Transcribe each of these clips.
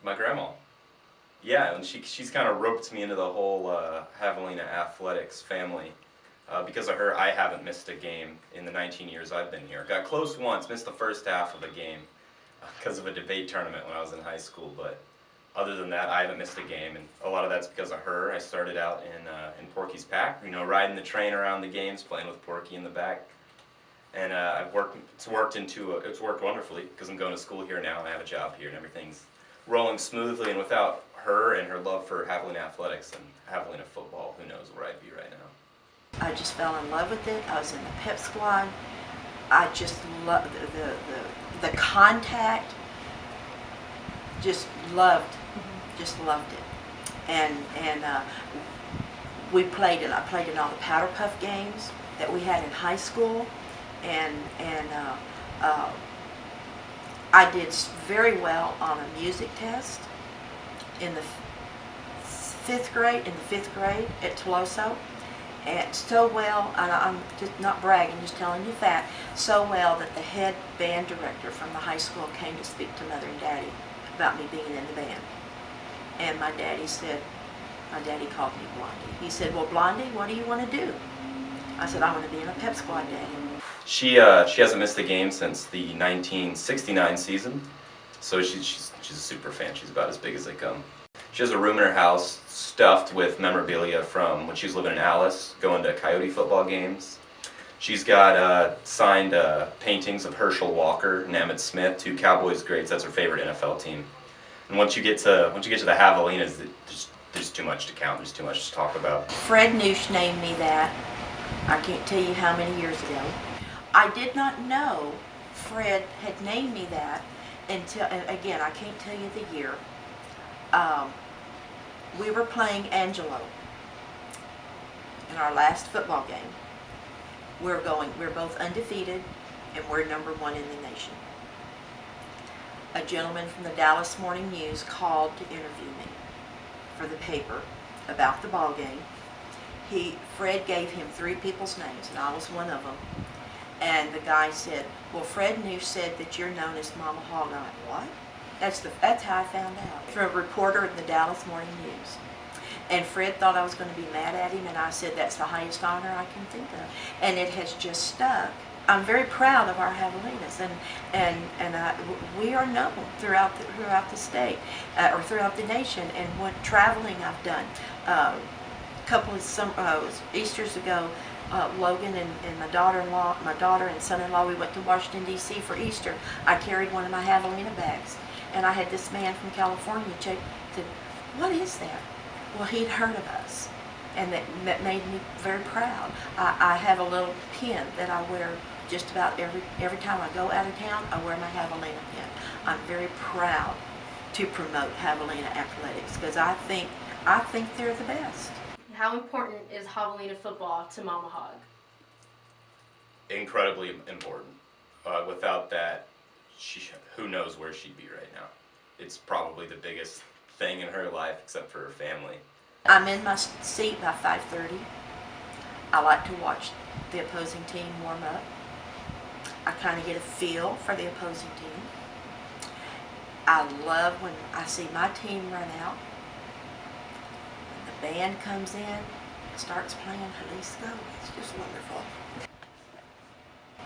My grandma. Yeah, and she's kind of roped me into the whole Javelina athletics family. Because of her, I haven't missed a game in the 19 years I've been here. Got close once, missed the first half of a game because of a debate tournament when I was in high school, but other than that, I haven't missed a game, and a lot of that's because of her. I started out in Porky's pack, you know, riding the train around the games, playing with Porky in the back, and it's worked wonderfully because I'm going to school here now and I have a job here and everything's rolling smoothly. And without her and her love for Javelina athletics and Javelina football, who knows where I'd be right now. I just fell in love with it. I was in the pep squad. I just loved the contact. Just loved it. And we played it. I played in all the Powder Puff games that we had in high school, and I did very well on a music test in the fifth grade at Toloso. And so well, and I'm just not bragging, just telling you fact, so well that the head band director from the high school came to speak to Mother and Daddy about me being in the band. And my daddy called me Blondie. He said, well, Blondie, what do you want to do? I said, I want to be in a pep squad, Daddy. She hasn't missed a game since the 1969 season, so she's a super fan. She's about as big as they come. She has a room in her house stuffed with memorabilia from when she was living in Alice, going to Coyote football games. She's got signed paintings of Herschel Walker and Emmitt Smith, two Cowboys greats. That's her favorite NFL team. And once you get to the Javelinas, there's too much to count. There's too much to talk about. Fred Noosh named me that. I can't tell you how many years ago. I did not know Fred had named me that until, and again, I can't tell you the year. We were playing Angelo in our last football game. We're both undefeated, and we're #1 in the nation. A gentleman from the Dallas Morning News called to interview me for the paper about the ball game. Fred gave him 3 people's names, and I was one of them. And the guy said, well, Fred Noosh said that you're known as Momma Hog. And I went, what? That's how I found out. From a reporter in the Dallas Morning News. And Fred thought I was going to be mad at him, and I said that's the highest honor I can think of. And it has just stuck. I'm very proud of our Javelinas, and we are known throughout the state, or throughout the nation. And what traveling I've done, a couple of Easters ago, Logan and my daughter and son-in-law, we went to Washington, D.C. for Easter. I carried one of my Javelina bags, and I had this man from California check, said, what is that? Well, he'd heard of us, and that made me very proud. I have a little pin that I wear just about every time I go out of town. I wear my Javelina pin. I'm very proud to promote Javelina athletics because I think they're the best. How important is Javelina football to Momma Hog? Incredibly important. Without that, who knows where she'd be right now. It's probably the biggest thing in her life except for her family. I'm in my seat by 5:30. I like to watch the opposing team warm up. I kind of get a feel for the opposing team. I love when I see my team run out. When the band comes in, starts playing Jalisco. It's just wonderful.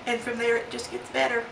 And from there, it just gets better.